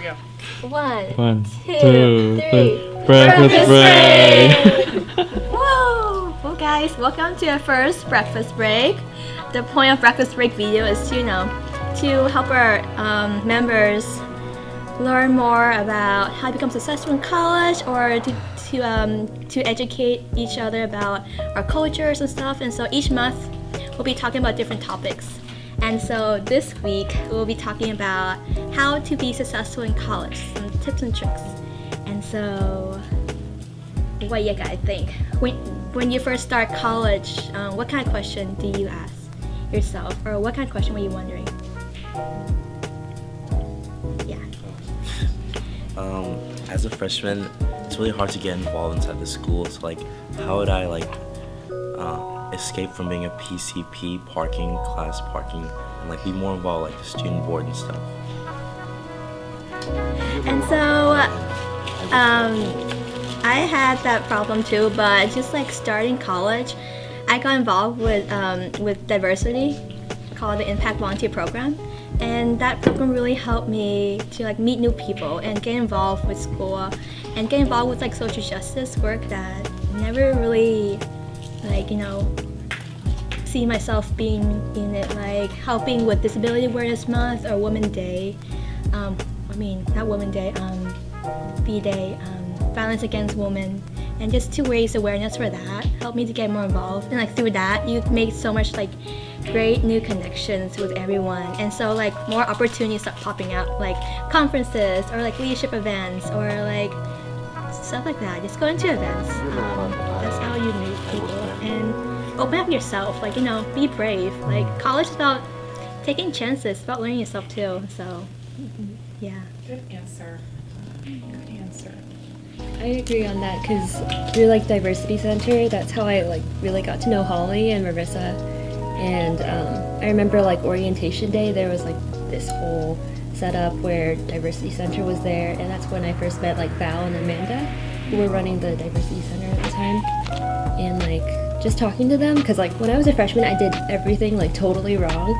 we go. One, two, three. Breakfast break! Whoa! Well, guys, welcome to our first breakfast break. The point of breakfast break video is to, to help our members learn more about how to become successful in college, or to educate each other about our cultures and stuff. And so each month we'll be talking about different topics. And so this week we'll be talking about how to be successful in college, some tips and tricks. And so, what do you guys think? When you first start college, what kind of question do you ask yourself, or what kind of question were you wondering? Yeah. As a freshman, it's really hard to get involved inside the school. So how would I escape from being a PCP, class parking, and be more involved the student board and stuff? And so, I had that problem too, but just starting college, I got involved with diversity, called the Impact Volunteer Program, and that program really helped me to meet new people and get involved with school and get involved with social justice work that never really see myself being in it, helping with Disability Awareness Month or Women's Day. Not Women's Day, V-Day, violence against women, and just to raise awareness for that helped me to get more involved. And through that, you make so much great new connections with everyone, and so more opportunities start popping out, conferences or leadership events or stuff like that. Just going to events. That's how you meet people and open up yourself. Be brave. College is about taking chances, it's about learning yourself too. So, yeah. Good answer. Good answer. I agree on that because through Diversity Center, that's how I really got to know Holly and Marissa. And I remember orientation day, there was this whole setup where Diversity Center was there, and that's when I first met Val and Amanda, who were running the Diversity Center at the time. And just talking to them, because when I was a freshman, I did everything totally wrong.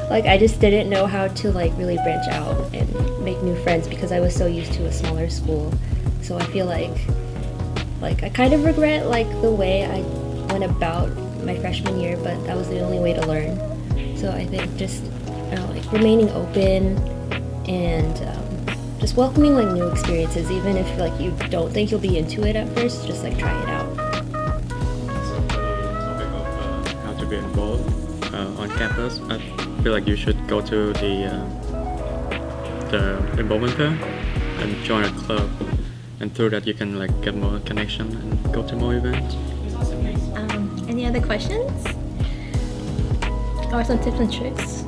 I just didn't know how to really branch out and make new friends because I was so used to a smaller school. So I feel I kind of regret the way I went about my freshman year, but that was the only way to learn. So I think just remaining open and just welcoming new experiences, even if you don't think you'll be into it at first, just try it out. So for the topic of how to be involved on campus, I feel you should go to the involvement fair and join a club, and through that you can get more connection and go to more events. Any other questions? Or some tips and tricks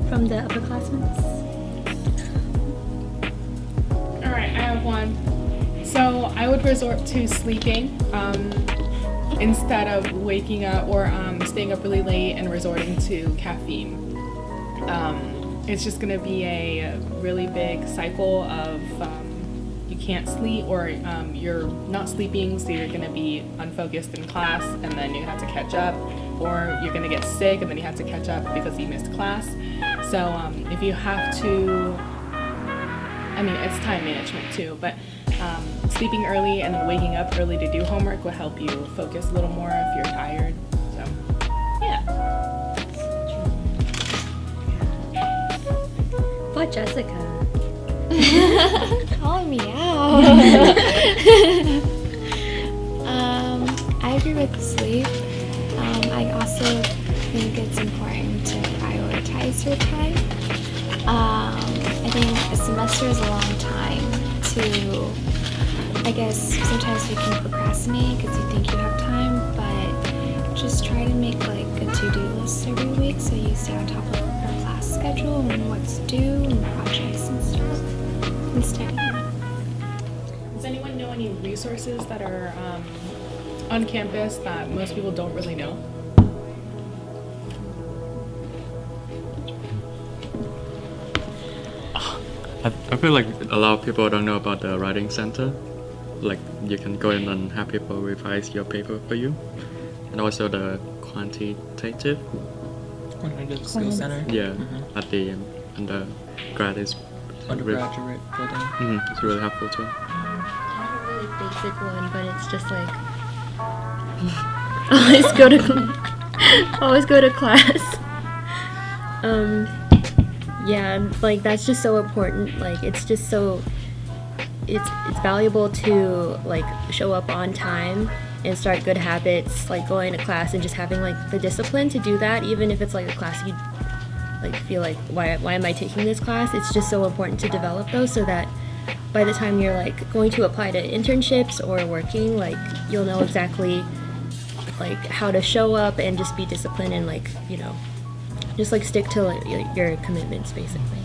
from the upperclassmen? Alright, I have one. So I would resort to sleeping instead of waking up or staying up really late and resorting to caffeine. It's just going to be a really big cycle of you can't sleep, or you're not sleeping, so you're going to be unfocused in class, and then you have to catch up, or you're going to get sick and then you have to catch up because you missed class. So if you have to, it's time management too, but sleeping early and then waking up early to do homework will help you focus a little more if you're tired. So yeah. What, Jessica? Calling me out. I agree with sleep. I also think it's important to prioritize your time. I think a semester is a long time to, I guess sometimes you can procrastinate because you think you have time, but just try to make a to-do list every week so you stay on top of your class schedule and what's due and projects and stuff. And study. Does anyone know any resources that are on campus that most people don't really know? I feel a lot of people don't know about the writing center. You can go in and have people revise your paper for you, and also the quantitative Skill Center. at the undergrad is undergraduate building. It's really helpful too. I have a really basic one, but it's just like always go to class. Yeah, like that's just so important. Like it's just so it's valuable to like show up on time and start good habits, like going to class and just having like the discipline to do that, even if it's like a class you like feel like why am I taking this class? It's just so important to develop those so that by the time you're like going to apply to internships or working, like you'll know exactly like how to show up and just be disciplined and like, you know, just like stick to like, your commitments basically.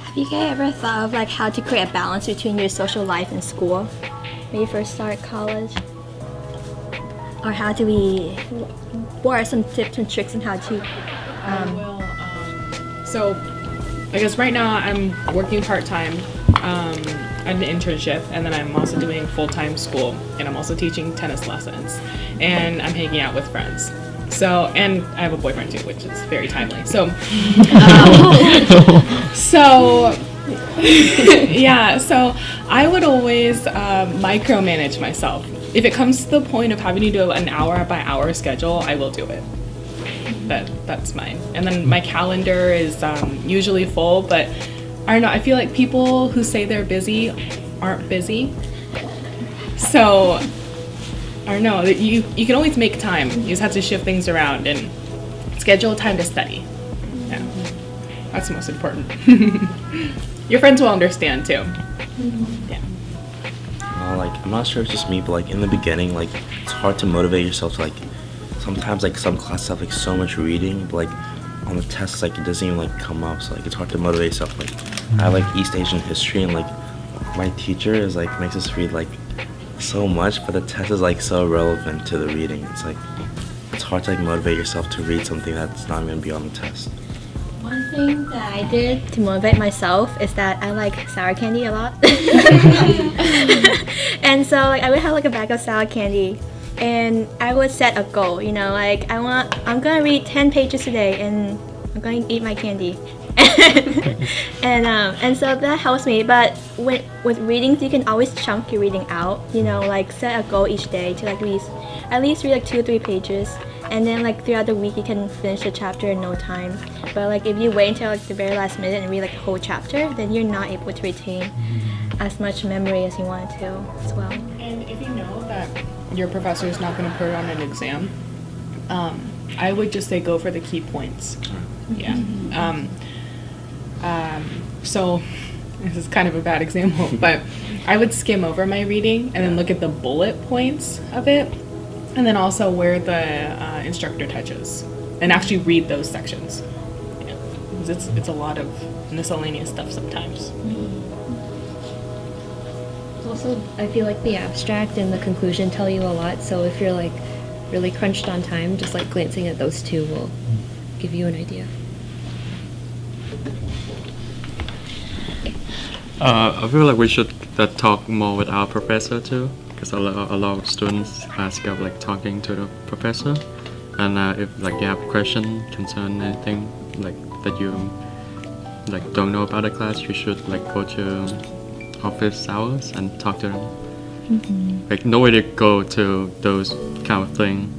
Have you guys ever thought of like how to create a balance between your social life and school when you first start college? Or what are some tips and tricks on how to So I guess right now I'm working part-time at an internship, and then I'm also doing full-time school, and I'm also teaching tennis lessons, and I'm hanging out with friends. So, and I have a boyfriend too, which is very timely. So, yeah, so I would always micromanage myself. If it comes to the point of having to do an hour by hour schedule, I will do it. That's mine. And then my calendar is usually full, but I don't know, I feel like people who say they're busy aren't busy. So I don't know, you can always make time. You just have to shift things around and schedule time to study. Yeah, that's the most important. Your friends will understand too. Yeah. Like, I'm not sure if it's just me, but like in the beginning, like it's hard to motivate yourself to like, sometimes like some classes have like so much reading, but like on the tests like it doesn't even like come up, so like it's hard to motivate yourself. Like I have like East Asian history, and like my teacher is like makes us read like so much, but the test is like so relevant to the reading. It's like it's hard to like motivate yourself to read something that's not even gonna be on the test. One thing that I did to motivate myself is that I like sour candy a lot. And so like I would have like a bag of sour candy, and I would set a goal, you know, like I'm gonna read 10 pages today, and I'm going to eat my candy. And so that helps me. But with readings, you can always chunk your reading out, you know, like set a goal each day to like at least read like 2 or 3 pages, and then like throughout the week you can finish the chapter in no time. But like if you wait until like the very last minute and read like a whole chapter, then you're not able to retain as much memory as you want to as well. And if you know that your professor is not going to put it on an exam, I would just say go for the key points. Yeah. So this is kind of a bad example, but I would skim over my reading and then look at the bullet points of it, and then also where the instructor touches, and actually read those sections. Yeah. 'Cause it's a lot of miscellaneous stuff sometimes. Also, I feel like the abstract and the conclusion tell you a lot, so if you're like really crunched on time, just like glancing at those two will give you an idea. I feel like we should talk more with our professor too, because a lot of students ask of like talking to the professor, and if like you have a question, concern, anything like that you like don't know about the class, you should like go to office hours and talk to them. Like nobody go to those kind of thing,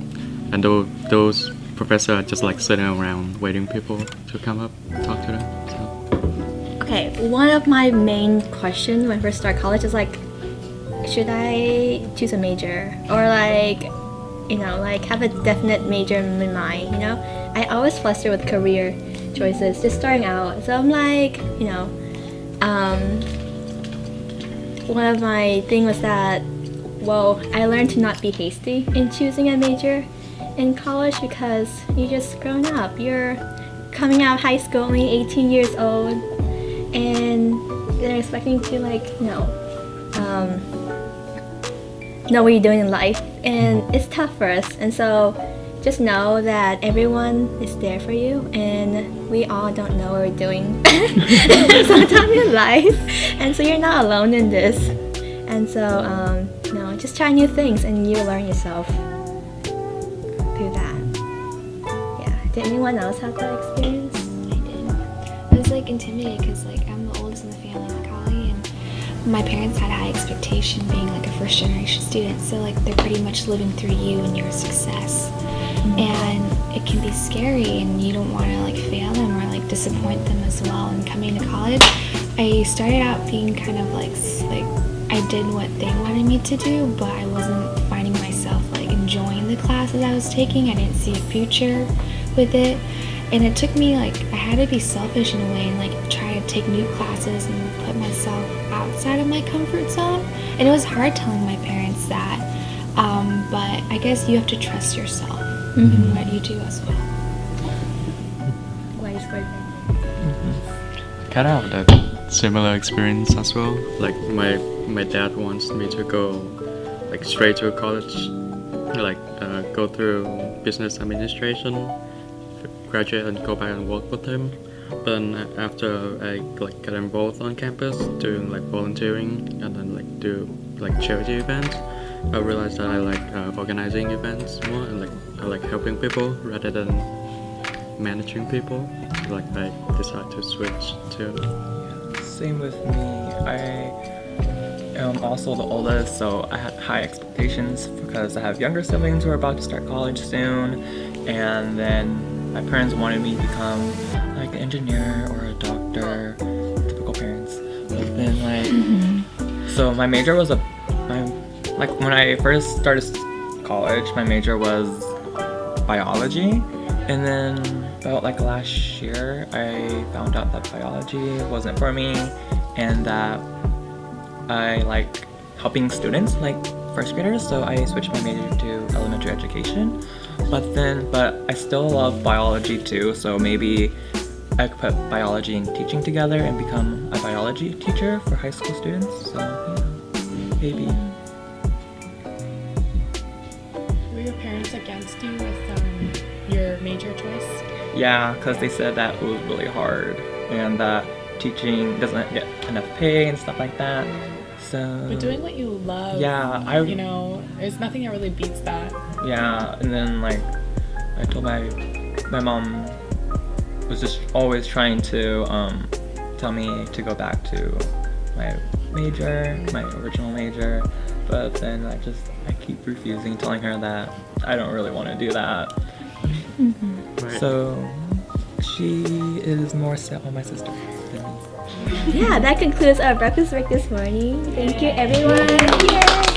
and those professors are just like sitting around waiting people to come up and talk to them. So. Okay, one of my main questions when I first started college is like, should I choose a major or like, you know, like have a definite major in mind, you know? I always fluster with career choices just starting out. So I'm like, you know, one of my thing was that, well, I learned to not be hasty in choosing a major in college because you're just grown up. You're coming out of high school, only 18 years old, and they're expecting to like, you know what you're doing in life, and it's tough for us. And so just know that everyone is there for you, and we all don't know what we're doing sometime in life, and so you're not alone in this. And so you know, just try new things and you learn yourself through that. Yeah. Did anyone else have that experience? I was like like intimidated because like I'm the oldest in the family, like Holly, and my parents had high expectation being like a first generation student. So like they're pretty much living through you and your success, and it can be scary, and you don't want to like fail them or like disappoint them as well. And coming to college, I started out being kind of like I did what they wanted me to do, but I wasn't finding myself like enjoying the classes I was taking. I didn't see a future with it, and it took me like I had to be selfish in a way and like try to take new classes and put myself outside of my comfort zone. And it was hard telling my parents that, but I guess you have to trust yourself in what you do as well. Why is good? Kind of have that similar experience as well. Like my dad wants me to go like straight to college, like go through business administration, graduate and go back and work with him. But then after I like got involved on campus doing like volunteering and then like do like charity events, I realized that I like organizing events more and like I like helping people rather than managing people. Like I decided to switch to. Same with me. I am also the oldest, so I had high expectations because I have younger siblings who are about to start college soon, and then my parents wanted me to become like an engineer or a doctor, typical parents. But then so my major was when I first started college, my major was biology, and then about like last year I found out that biology wasn't for me and that I like helping students like first graders, so I switched my major to elementary education. But I still love biology too, so maybe I could put biology and teaching together and become a biology teacher for high school students. So yeah, maybe. Were your parents against you with your major choice? Yeah, because they said that it was really hard and that teaching doesn't get enough pay and stuff like that. So. But doing what you love, yeah, you know, there's nothing that really beats that. Yeah, and then like I told my mom was just always trying to tell me to go back to my major, my original major, but then I keep refusing, telling her that I don't really want to do that. Right. So she is more set on my sister than me. Yeah, that concludes our breakfast break this morning. Thank you, everyone. Yay!